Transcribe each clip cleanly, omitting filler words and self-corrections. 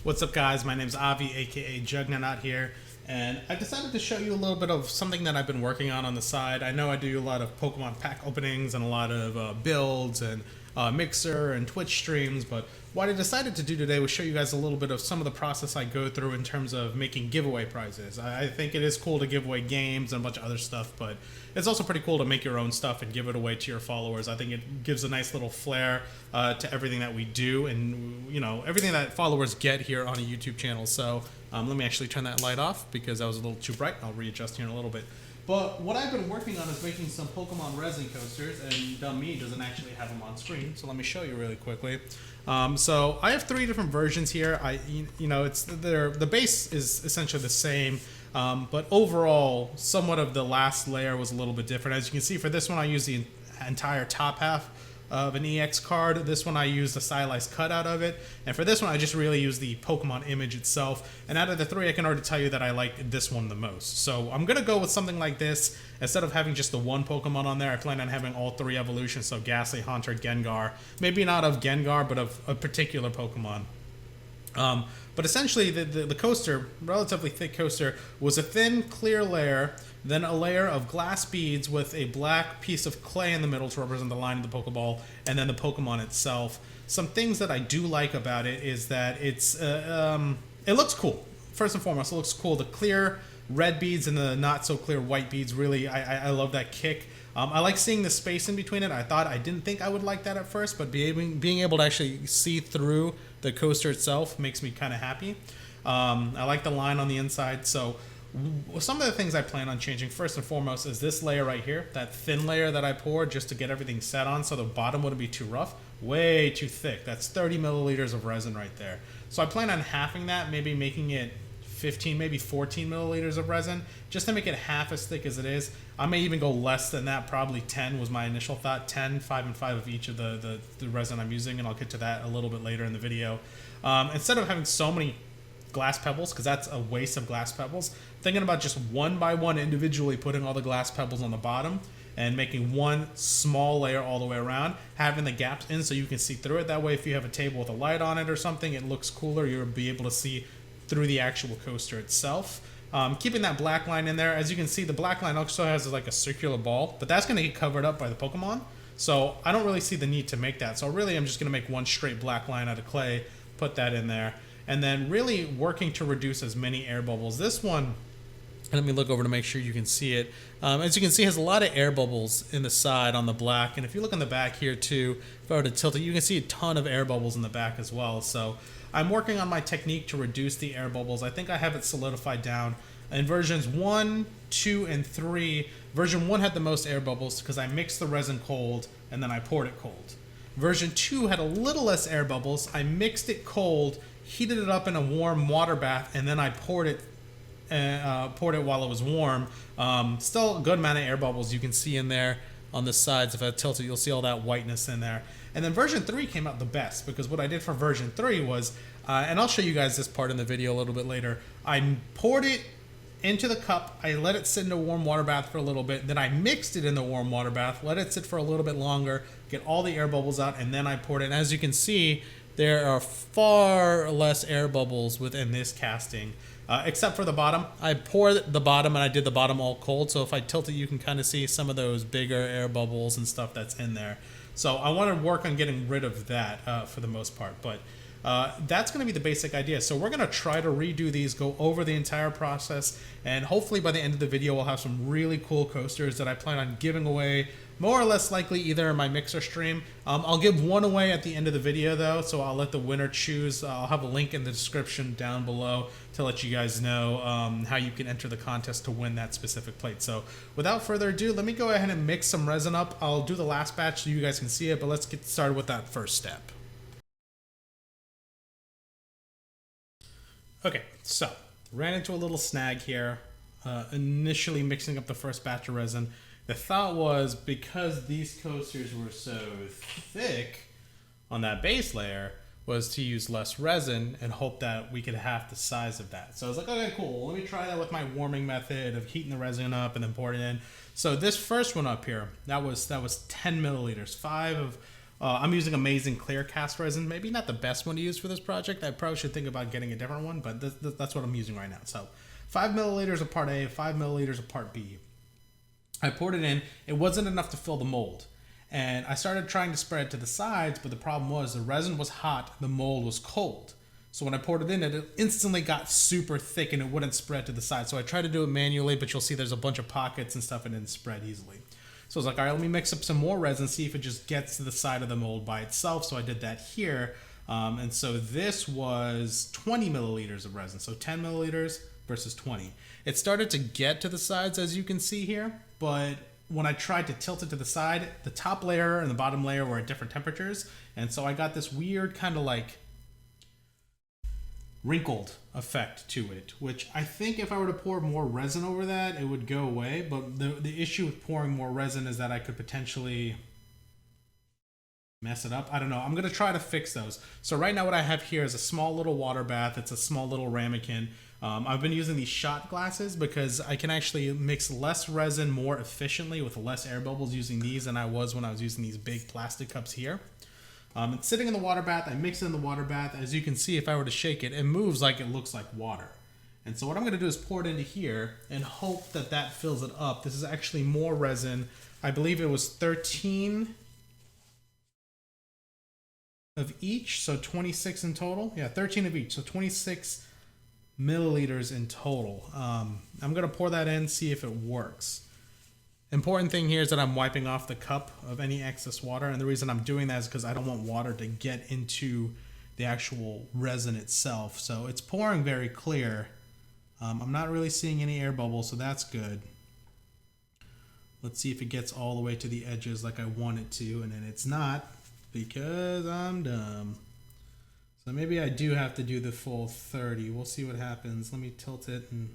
What's up, guys? My name's Avi, aka Jagnanaut here, and I decided to show you a little bit of something that I've been working on the side. I know I do a lot of Pokemon pack openings and a lot of builds and Mixer and Twitch streams, but what I decided to do today was show you guys a little bit of some of the process I go through in terms of making giveaway prizes. I think it is cool to give away games and a bunch of other stuff, but it's also pretty cool to make your own stuff and give it away to your followers. I think it gives a nice little flair to everything that we do and, you know, everything that followers get here on a YouTube channel. So let me actually turn that light off because that was a little too bright. I'll readjust here in a little bit. But what I've been working on is making some Pokemon Resin coasters, and dumb me doesn't actually have them on screen, so let me show you really quickly. So I have 3 different versions here. The base is essentially the same, but overall, somewhat of the last layer was a little bit different. As you can see, for this one, I used the entire top half of an EX card. This one I used a stylized cutout of it, and for this one I just really used the Pokemon image itself. And out of the 3, I can already tell you that I like this one the most. So I'm gonna go with something like this. Instead of having just the one Pokemon on there, I plan on having all 3 evolutions, so Ghastly, Haunter, Gengar. Maybe not of Gengar, but of a particular Pokemon. But essentially, the coaster, relatively thick coaster, was a thin, clear layer, then a layer of glass beads with a black piece of clay in the middle to represent the line of the Pokeball, and then the Pokemon itself. Some things that I do like about it is that it looks cool. First and foremost, it looks cool. The clear red beads and the not so clear white beads, really, I love that kick. I like seeing the space in between it. I didn't think I would like that at first, but being able to actually see through the coaster itself makes me kind of happy. I like the line on the inside. So some of the things I plan on changing first and foremost is this layer right here, that thin layer that I poured just to get everything set on so the bottom wouldn't be too rough, way too thick. That's 30 milliliters of resin right there. So I plan on halving that, maybe making it 15, maybe 14 milliliters of resin, just to make it half as thick as it is. I may even go less than that, probably 10 was my initial thought, 10, 5 and 5 of each of the resin I'm using, and I'll get to that a little bit later in the video. Instead of having so many glass pebbles, because that's a waste of glass pebbles, thinking about just one by one individually putting all the glass pebbles on the bottom and making one small layer all the way around, having the gaps in so you can see through it. That way, if you have a table with a light on it or something, it looks cooler. You'll be able to see through the actual coaster itself. Keeping that black line in there. As you can see, the black line also has like a circular ball, but that's going to get covered up by the Pokemon. So I don't really see the need to make that. So really, I'm just going to make one straight black line out of clay, put that in there, and then really working to reduce as many air bubbles. This one, let me look over to make sure you can see it. As you can see, it has a lot of air bubbles in the side on the black, and if you look on the back here too, if I were to tilt it, you can see a ton of air bubbles in the back as well. So I'm working on my technique to reduce the air bubbles. I think I have it solidified down. In versions 1, 2, and 3, version 1 had the most air bubbles because I mixed the resin cold and then I poured it cold. Version 2 had a little less air bubbles. I mixed it cold, heated it up in a warm water bath, and then I poured it while it was warm. Still a good amount of air bubbles you can see in there on the sides. If I tilt it, you'll see all that whiteness in there. And then version 3 came out the best because what I did for version 3 was, and I'll show you guys this part in the video a little bit later, I poured it into the cup, I let it sit in a warm water bath for a little bit, then I mixed it in the warm water bath, let it sit for a little bit longer, get all the air bubbles out, and then I poured it. And as you can see, there are far less air bubbles within this casting, except for the bottom. I poured the bottom and I did the bottom all cold, so if I tilt it, you can kind of see some of those bigger air bubbles and stuff that's in there. So I want to work on getting rid of that for the most part, but that's going to be the basic idea. So we're going to try to redo these, go over the entire process, and hopefully by the end of the video we'll have some really cool coasters that I plan on giving away, more or less likely either in my Mixer stream. I'll give one away at the end of the video though, so I'll let the winner choose. I'll have a link in the description down below to let you guys know how you can enter the contest to win that specific plate. So without further ado, let me go ahead and mix some resin up. I'll do the last batch so you guys can see it, but let's get started with that first step. Okay, so ran into a little snag here, initially mixing up the first batch of resin. The thought was, because these coasters were so thick on that base layer, was to use less resin and hope that we could half the size of that. So I was like, okay, cool. Let me try that with my warming method of heating the resin up and then pouring it in. So this first one up here, that was 10 milliliters, 5 I'm using Amazing Clear Cast Resin. Maybe not the best one to use for this project. I probably should think about getting a different one, but that's what I'm using right now. So 5 milliliters of part A, 5 milliliters of part B. I poured it in. It wasn't enough to fill the mold. And I started trying to spread it to the sides, but the problem was the resin was hot, the mold was cold. So when I poured it in, it instantly got super thick and it wouldn't spread to the side. So I tried to do it manually, but you'll see there's a bunch of pockets and stuff and it didn't spread easily. So I was like, all right, let me mix up some more resin, see if it just gets to the side of the mold by itself. So I did that here. And so this was 20 milliliters of resin. So 10 milliliters versus 20. It started to get to the sides, as you can see here, but when I tried to tilt it to the side, the top layer and the bottom layer were at different temperatures. And so I got this weird kind of like wrinkled effect to it, which I think if I were to pour more resin over that, it would go away. But the issue with pouring more resin is that I could potentially mess it up. I don't know. I'm going to try to fix those. So right now what I have here is a small little water bath. It's a small little ramekin. I've been using these shot glasses because I can actually mix less resin more efficiently with less air bubbles using these than I was when I was using these big plastic cups here. It's sitting in the water bath. I mix it in the water bath. As you can see, if I were to shake it, it moves like it looks like water. And so what I'm going to do is pour it into here and hope that that fills it up. This is actually more resin. I believe it was 13 of each, so 26 in total. Yeah, 13 of each, so 26 milliliters in total. I'm going to pour that in, see if it works. Important thing here is that I'm wiping off the cup of any excess water, and the reason I'm doing that is because I don't want water to get into the actual resin itself. So it's pouring very clear. I'm not really seeing any air bubbles, so that's good. Let's see if it gets all the way to the edges like I want it to, and then it's not because I'm dumb. So maybe I do have to do the full 30. We'll see what happens. Let me tilt it and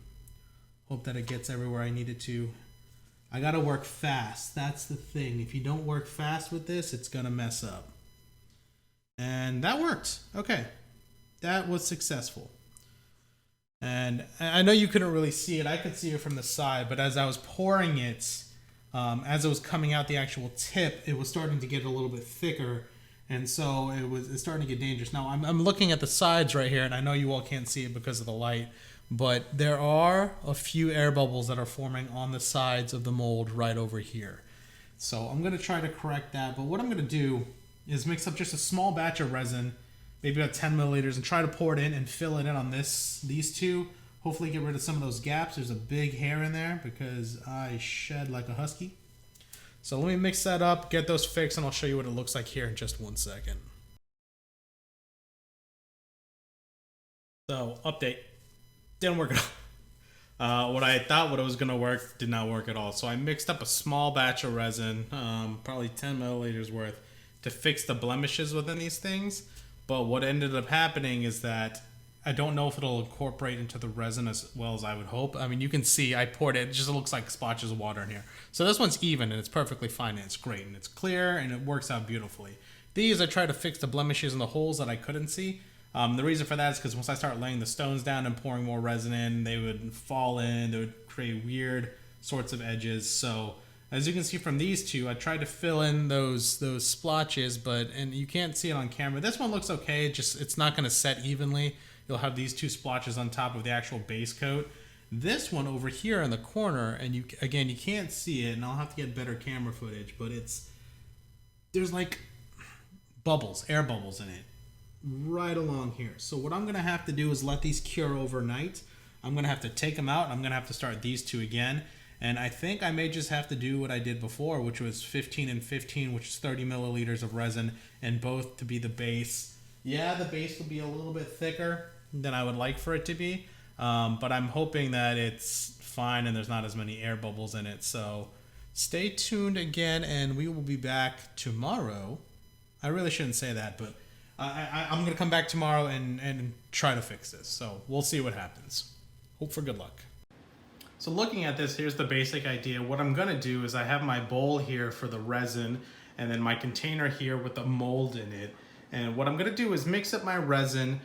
hope that it gets everywhere I need it to. I gotta work fast. That's the thing. If you don't work fast with this, it's gonna mess up. And that worked. Okay. That was successful. And I know you couldn't really see it. I could see it from the side, but as I was pouring it, as it was coming out the actual tip, it was starting to get a little bit thicker. And so it's starting to get dangerous. Now I'm looking at the sides right here, and I know you all can't see it because of the light, but there are a few air bubbles that are forming on the sides of the mold right over here. So I'm going to try to correct that. But what I'm going to do is mix up just a small batch of resin, maybe about 10 milliliters, and try to pour it in and fill it in on these two. Hopefully get rid of some of those gaps. There's a big hair in there because I shed like a husky. So let me mix that up, get those fixed, and I'll show you what it looks like here in just 1 second. So, update. Didn't work at all. What I thought what it was going to work did not work at all. So I mixed up a small batch of resin, probably 10 milliliters worth, to fix the blemishes within these things. But what ended up happening is that I don't know if it'll incorporate into the resin as well as I would hope. I mean, you can see I poured it. It just looks like splotches of water in here. So this one's even, and it's perfectly fine, and it's great, and it's clear, and it works out beautifully. These, I tried to fix the blemishes and the holes that I couldn't see. The reason for that is because once I start laying the stones down and pouring more resin in, they would fall in. They would create weird sorts of edges. So as you can see from these two, I tried to fill in those splotches, and you can't see it on camera. This one looks okay. It's not going to set evenly. You'll have these two splotches on top of the actual base coat. This one over here in the corner, and you can't see it, and I'll have to get better camera footage, but there's like bubbles, air bubbles in it, right along here. So what I'm gonna have to do is let these cure overnight. I'm gonna have to take them out, and I'm gonna have to start these two again. And I think I may just have to do what I did before, which was 15 and 15, which is 30 milliliters of resin, and both to be the base. Yeah, the base will be a little bit thicker than I would like for it to be, but I'm hoping that it's fine and there's not as many air bubbles in it. So stay tuned again, and we will be back tomorrow. I really shouldn't say that, but I'm going to come back tomorrow and try to fix this. So we'll see what happens. Hope for good luck. So looking at this, here's the basic idea. What I'm going to do is I have my bowl here for the resin, and then my container here with the mold in it. And what I'm going to do is mix up my resin,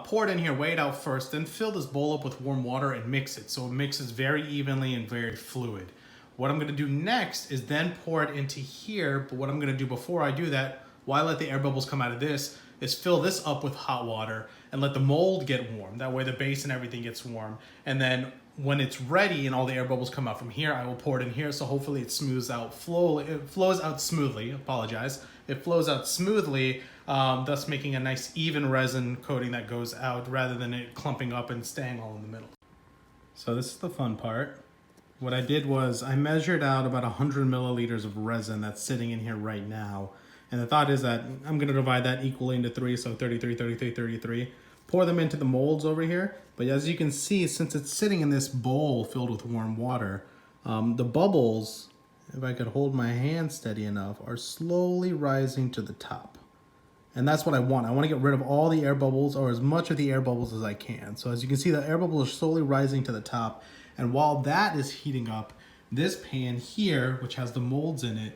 pour it in here, weigh it out first, then fill this bowl up with warm water and mix it so it mixes very evenly and very fluid. What I'm going to do next is then pour it into here, but what I'm going to do before I do that, why I let the air bubbles come out of this is fill this up with hot water and let the mold get warm. That way the base and everything gets warm. And then when it's ready and all the air bubbles come out from here, I will pour it in here. So hopefully it smooths out, it flows out smoothly. Apologize. It flows out smoothly, thus making a nice even resin coating that goes out rather than it clumping up and staying all in the middle. So this is the fun part. What I did was I measured out about 100 milliliters of resin that's sitting in here right now. And the thought is that I'm going to divide that equally into 3, so 33, 33, 33. Pour them into the molds over here. But as you can see, since it's sitting in this bowl filled with warm water, the bubbles, if I could hold my hand steady enough, are slowly rising to the top. And that's what I want. I want to get rid of all the air bubbles, or as much of the air bubbles as I can. So as you can see, the air bubbles are slowly rising to the top. And while that is heating up, this pan here, which has the molds in it,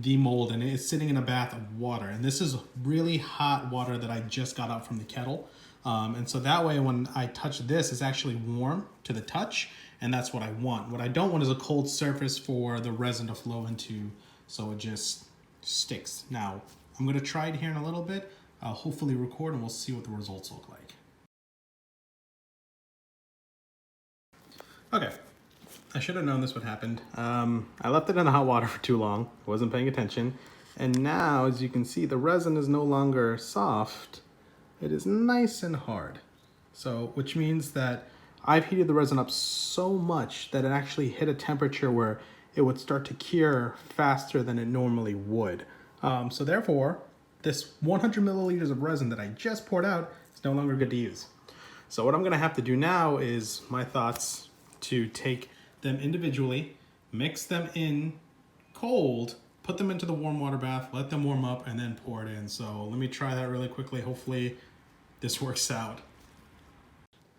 is sitting in a bath of water. And this is really hot water that I just got out from the kettle. And so that way when I touch this, it's actually warm to the touch. And that's what I want. What I don't want is a cold surface for the resin to flow into, so it just sticks. Now, I'm going to try it here in a little bit. I'll hopefully record and we'll see what the results look like. Okay, I should have known this would happen. I left it in the hot water for too long. I wasn't paying attention. And now, as you can see, the resin is no longer soft. It is nice and hard. So, which means that I've heated the resin up so much that it actually hit a temperature where it would start to cure faster than it normally would. So therefore, this 100 milliliters of resin that I just poured out is no longer good to use. So what I'm gonna have to do now is my thoughts to take them individually, mix them in cold, put them into the warm water bath, let them warm up, and then pour it in. So let me try that really quickly. Hopefully this works out.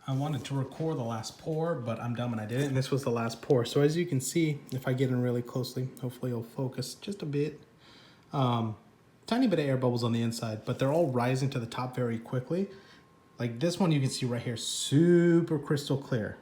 I wanted to record the last pour, but I'm dumb and I didn't, and this was the last pour. So as you can see, if I get in really closely, hopefully it'll focus just a bit. Tiny bit of air bubbles on the inside, but they're all rising to the top very quickly. Like this one you can see right here, super crystal clear.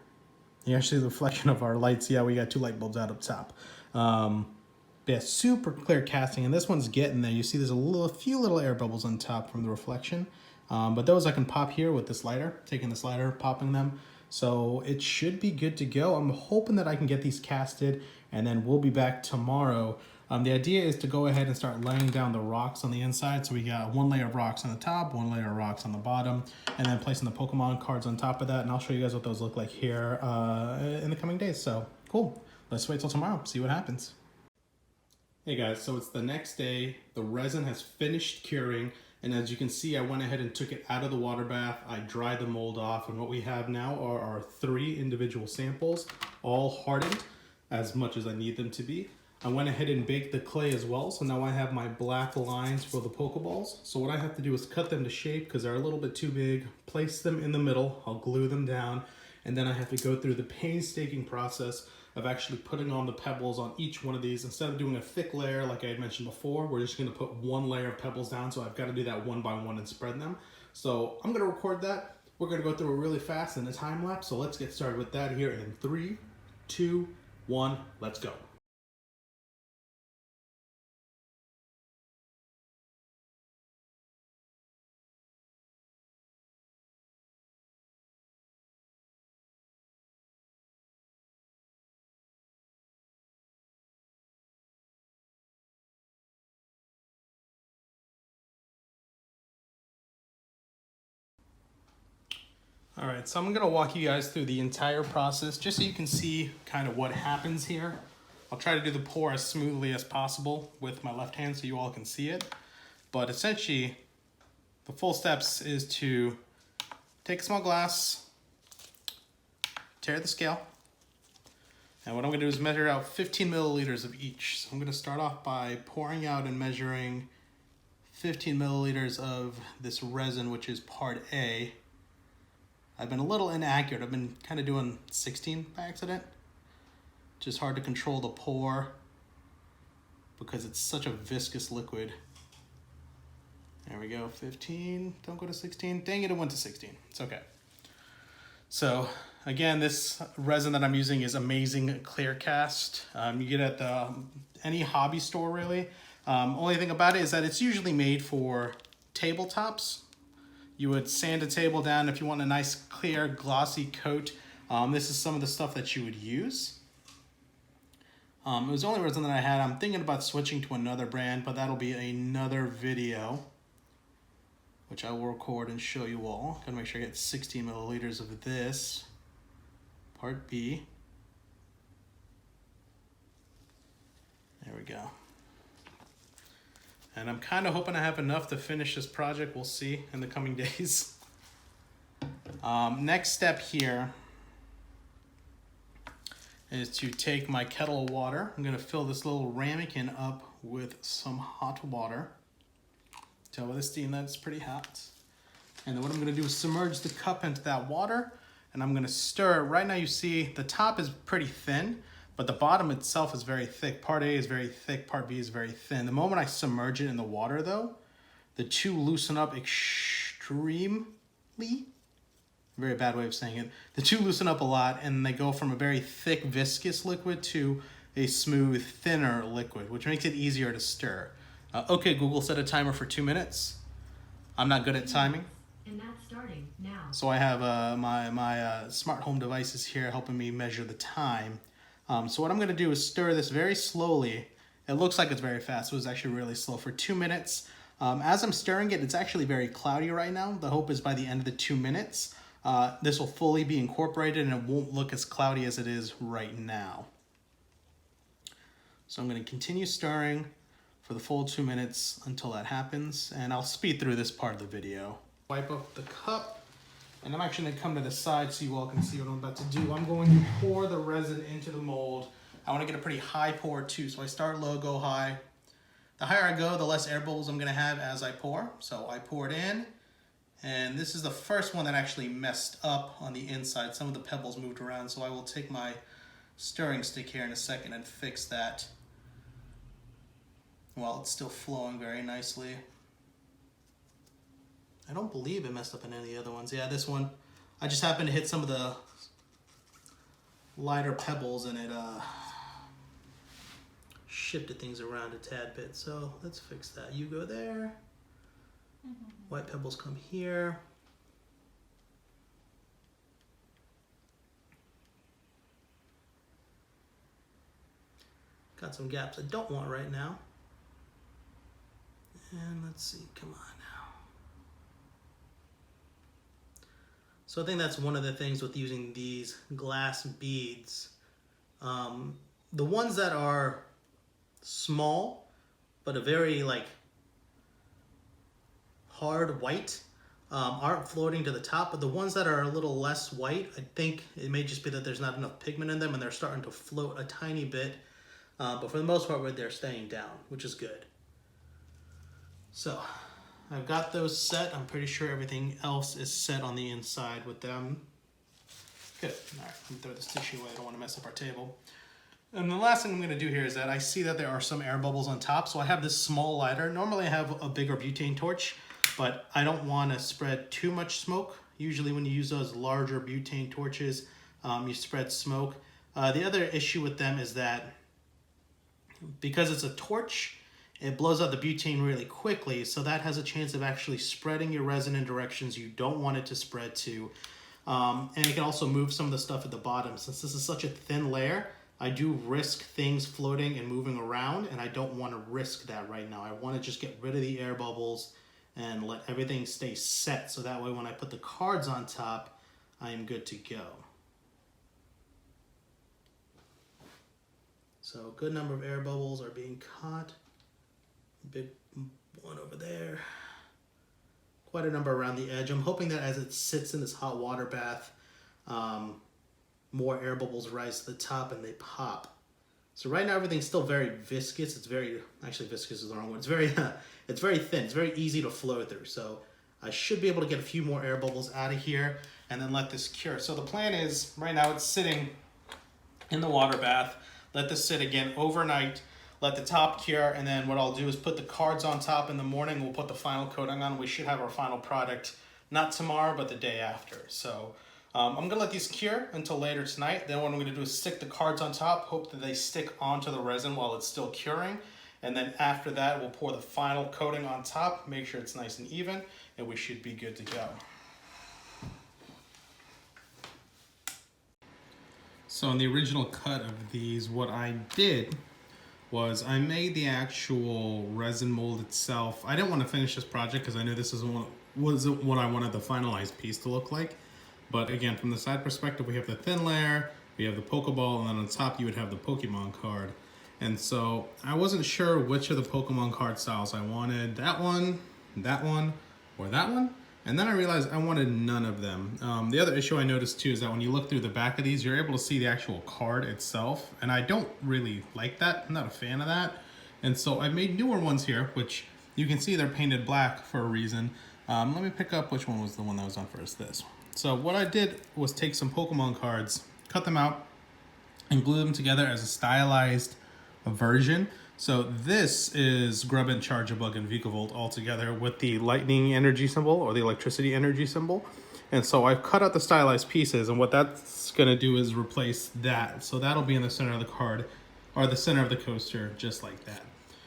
You actually the reflection of our lights. Yeah, we got 2 light bulbs out up top. Yeah, super clear casting, and this one's getting there. You see there's a few little air bubbles on top from the reflection. But those I can pop here with this lighter, taking this lighter, popping them. So it should be good to go. I'm hoping that I can get these casted, and then we'll be back tomorrow. The idea is to go ahead and start laying down the rocks on the inside. So we got 1 layer of rocks on the top, 1 layer of rocks on the bottom, and then placing the Pokemon cards on top of that. And I'll show you guys what those look like here in the coming days. So cool. Let's wait till tomorrow, see what happens. Hey guys, so it's the next day. The resin has finished curing. And as you can see, I went ahead and took it out of the water bath. I dried the mold off. And what we have now are our 3 individual samples, all hardened as much as I need them to be. I went ahead and baked the clay as well. So now I have my black lines for the Pokeballs. So what I have to do is cut them to shape because they're a little bit too big, place them in the middle. I'll glue them down. And then I have to go through the painstaking process of actually putting on the pebbles on each one of these. Instead of doing a thick layer like I had mentioned before, we're just gonna put 1 layer of pebbles down, so I've gotta do that 1 by 1 and spread them. So I'm gonna record that. We're gonna go through it really fast in a time lapse, so let's get started with that here in 3, 2, 1, let's go. All right, so I'm gonna walk you guys through the entire process just so you can see kind of what happens here. I'll try to do the pour as smoothly as possible with my left hand so you all can see it. But essentially, the full steps is to take a small glass, tear the scale, and what I'm gonna do is measure out 15 milliliters of each. So I'm gonna start off by pouring out and measuring 15 milliliters of this resin, which is part A. I've been a little inaccurate. I've been kind of doing 16 by accident. Just hard to control the pour because it's such a viscous liquid. There we go, 15, don't go to 16. Dang it, it went to 16, it's okay. So again, this resin that I'm using is Amazing Clear Cast. You get at any hobby store really. Only thing about it is that it's usually made for tabletops. You would sand a table down if you want a nice, clear, glossy coat. This is some of the stuff that you would use. It was the only resin that I had. I'm thinking about switching to another brand, but that'll be another video, which I will record and show you all. Gotta make sure I get 60 milliliters of this. Part B. There we go. And I'm kind of hoping I have enough to finish this project. We'll see in the coming days. Next step here is to take my kettle of water. I'm going to fill this little ramekin up with some hot water. Tell by the steam that it's pretty hot. And then what I'm going to do is submerge the cup into that water, and I'm going to stir. Right now you see the top is pretty thin, but the bottom itself is very thick. Part A is very thick, part B is very thin. The moment I submerge it in the water though, the two loosen up extremely. Very bad way of saying it. The two loosen up a lot, and they go from a very thick viscous liquid to a smooth, thinner liquid, which makes it easier to stir. Okay, Google, set a timer for 2 minutes. I'm not good at timing. And that's starting now. So I have my smart home devices here helping me measure the time. So what I'm going to do is stir this very slowly. It looks like it's very fast. It was actually really slow for 2 minutes. As I'm stirring it, it's actually very cloudy right now. The hope is by the end of the 2 minutes, this will fully be incorporated and it won't look as cloudy as it is right now. So I'm going to continue stirring for the full 2 minutes until that happens, and I'll speed through this part of the video. Wipe up the cup. And I'm actually going to come to the side so you all can see what I'm about to do. I'm going to pour the resin into the mold. I want to get a pretty high pour too, so I start low, go high. The higher I go, the less air bubbles I'm going to have as I pour. So I pour it in, and this is the first one that actually messed up on the inside. Some of the pebbles moved around, so I will take my stirring stick here in a second and fix that while it's still flowing very nicely. I don't believe it messed up in any of the other ones. Yeah, this one, I just happened to hit some of the lighter pebbles and it shifted things around a tad bit. So let's fix that. You go there. White pebbles come here. Got some gaps I don't want right now. And let's see, come on now. So I think that's one of the things with using these glass beads. The ones that are small, but a very like hard white, aren't floating to the top, but the ones that are a little less white, I think it may just be that there's not enough pigment in them and they're starting to float a tiny bit. But for the most part, they're staying down, which is good. So I've got those set. I'm pretty sure everything else is set on the inside with them. Good. All right, let me throw this tissue away. I don't want to mess up our table. And the last thing I'm going to do here is that I see that there are some air bubbles on top. So I have this small lighter. Normally I have a bigger butane torch, but I don't want to spread too much smoke. Usually when you use those larger butane torches, you spread smoke. The other issue with them is that because it's a torch, it blows out the butane really quickly, so that has a chance of actually spreading your resin in directions you don't want it to spread to. And it can also move some of the stuff at the bottom. Since this is such a thin layer, I do risk things floating and moving around, and I don't want to risk that right now. I want to just get rid of the air bubbles and let everything stay set, so that way when I put the cards on top, I am good to go. So a good number of air bubbles are being caught. Big one over there. Quite a number around the edge. I'm hoping that as it sits in this hot water bath, more air bubbles rise to the top and they pop. So right now everything's still very viscous. It's very, actually viscous is the wrong word. It's very thin. It's very easy to flow through. So I should be able to get a few more air bubbles out of here and then let this cure. So the plan is, right now it's sitting in the water bath. Let this sit again overnight. Let the top cure, and then what I'll do is put the cards on top in the morning. We'll put the final coating on. We should have our final product, not tomorrow, but the day after. So I'm gonna let these cure until later tonight. Then what I'm gonna do is stick the cards on top, hope that they stick onto the resin while it's still curing. And then after that, we'll pour the final coating on top, make sure it's nice and even, and we should be good to go. So in the original cut of these, what I did was I made the actual resin mold itself. I didn't want to finish this project because I knew this wasn't what I wanted the finalized piece to look like. But again, from the side perspective, we have the thin layer, we have the Pokeball, and then on top you would have the Pokemon card. And so I wasn't sure which of the Pokemon card styles I wanted. That one, or that one. And then I realized I wanted none of them. The other issue I noticed too is that when you look through the back of these, you're able to see the actual card itself. And I don't really like that. I'm not a fan of that. And so I made newer ones here, which you can see they're painted black for a reason. Let me pick up which one was the one that was on first. This. So what I did was take some Pokemon cards, cut them out, and glue them together as a stylized version. So this is Grubbin, Charge-a-Bug, and Vikavolt all together with the lightning energy symbol or the electricity energy symbol. And so I've cut out the stylized pieces, and what that's going to do is replace that. So that'll be in the center of the card, or the center of the coaster, just like that.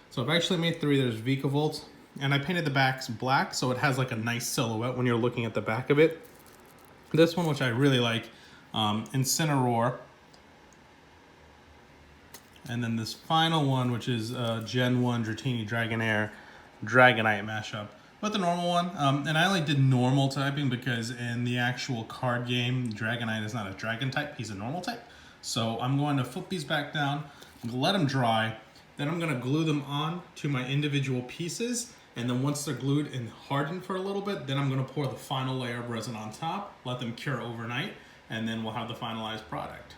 So I've actually made three. There's Vikavolt, and I painted the backs black, so it has like a nice silhouette when you're looking at the back of it. This one, which I really like, Incineroar. And then this final one, which is Gen 1 Dratini Dragonair Dragonite mashup with the normal one. And I only did normal typing because in the actual card game, Dragonite is not a dragon type, he's a normal type. So I'm going to flip these back down, let them dry, then I'm going to glue them on to my individual pieces. And then once they're glued and hardened for a little bit, then I'm going to pour the final layer of resin on top, let them cure overnight, and then we'll have the finalized product.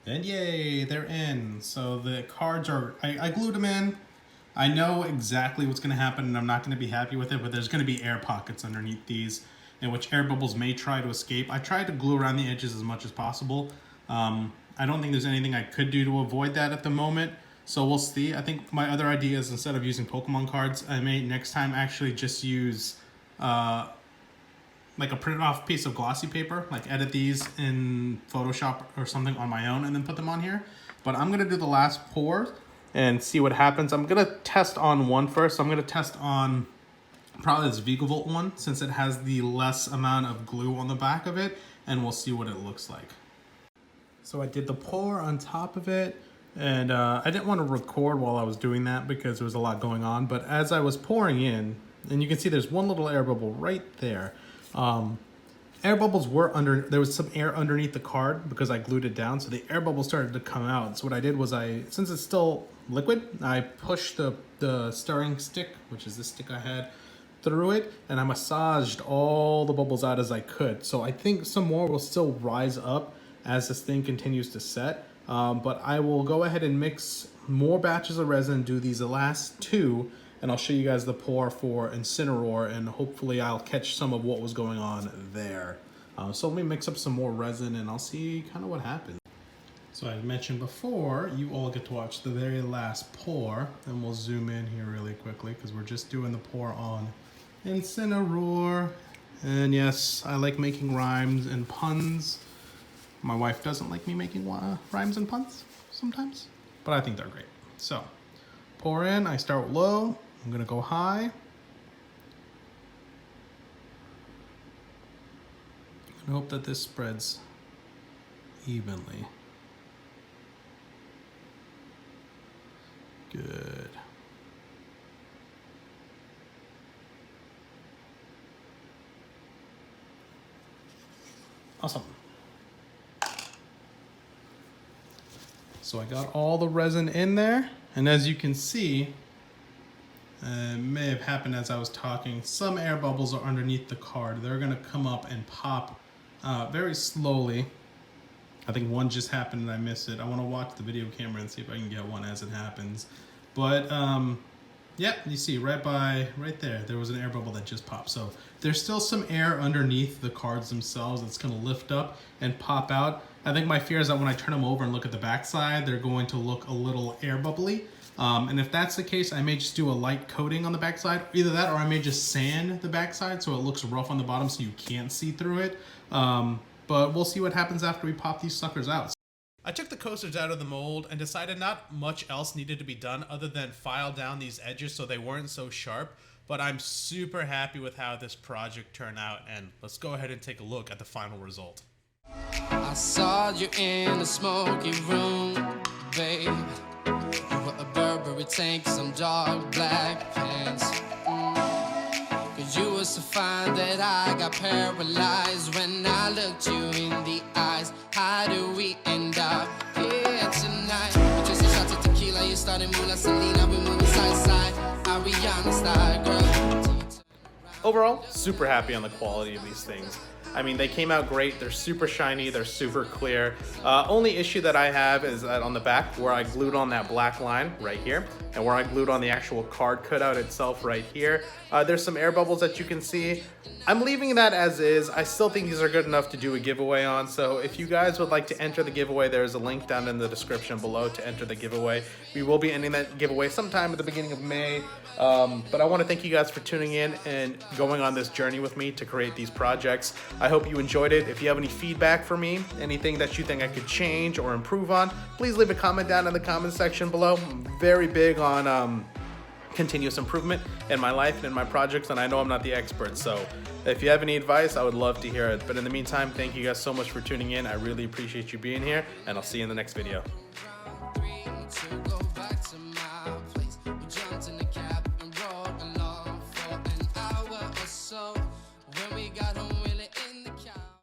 And yay, they're in. So the cards are, I glued them in. I know exactly what's going to happen and I'm not going to be happy with it, but there's going to be air pockets underneath these in which air bubbles may try to escape. I tried to glue around the edges as much as possible. I don't think there's anything I could do to avoid that at the moment. So we'll see. I think my other idea is instead of using Pokemon cards, I may next time actually just use like a printed off piece of glossy paper, like edit these in Photoshop or something on my own and then put them on here. But I'm gonna do the last pour and see what happens. I'm gonna test on one first. So I'm gonna test on probably this Vikavolt one since it has the less amount of glue on the back of it, and we'll see what it looks like. So I did the pour on top of it, and I didn't want to record while I was doing that because there was a lot going on, but as I was pouring in, and you can see there's one little air bubble right there. Air bubbles were there was some air underneath the card because I glued it down, so the air bubbles started to come out. So what I did was since it's still liquid, I pushed the stirring stick, which is the stick I had, through it, and I massaged all the bubbles out as I could. So I think some more will still rise up as this thing continues to set. But I will go ahead and mix more batches of resin, do these the last two, and I'll show you guys the pour for Incineroar, and hopefully I'll catch some of what was going on there. So let me mix up some more resin and I'll see kind of what happens. So I mentioned before, you all get to watch the very last pour, and we'll zoom in here really quickly because we're just doing the pour on Incineroar. And yes, I like making rhymes and puns. My wife doesn't like me making rhymes and puns sometimes, but I think they're great. So pour in, I start low, I'm gonna go high. And hope that this spreads evenly. Good. Awesome. So I got all the resin in there, and as you can see, it may have happened as I was talking, some air bubbles are underneath the card. They're gonna come up and pop very slowly. I think one just happened and I missed it. I wanna watch the video camera and see if I can get one as it happens. But yeah, you see right there was an air bubble that just popped. So there's still some air underneath the cards themselves that's gonna lift up and pop out. I think my fear is that when I turn them over and look at the backside, they're going to look a little air bubbly. And if that's the case, I may just do a light coating on the backside. Either that or I may just sand the backside so it looks rough on the bottom so you can't see through it. But we'll see what happens after we pop these suckers out. I took the coasters out of the mold and decided not much else needed to be done other than file down these edges so they weren't so sharp, but I'm super happy with how this project turned out, and let's go ahead and take a look at the final result. I saw you in the smoky room, babe. You were a Burberry tank, some dark black pants. Cause you were so fine that I got paralyzed when I looked you in the eyes. How do we end up here tonight? We just a shot of tequila, you started Mula Selena, we moving side to side, Ariana style, girl. Overall, super happy on the quality of these things. I mean, they came out great. They're super shiny. They're super clear. Only issue that I have is that on the back where I glued on that black line right here and where I glued on the actual card cutout itself right here. There's some air bubbles that you can see. I'm leaving that as is. I still think these are good enough to do a giveaway on. So if you guys would like to enter the giveaway, there's a link down in the description below to enter the giveaway. We will be ending that giveaway sometime at the beginning of May. But I want to thank you guys for tuning in and going on this journey with me to create these projects. I hope you enjoyed it. If you have any feedback for me, anything that you think I could change or improve on, please leave a comment down in the comment section below. I'm very big on continuous improvement in my life and in my projects, and I know I'm not the expert, so if you have any advice, I would love to hear it. But in the meantime, thank you guys so much for tuning in. I really appreciate you being here, and I'll see you in the next video. 3, 2,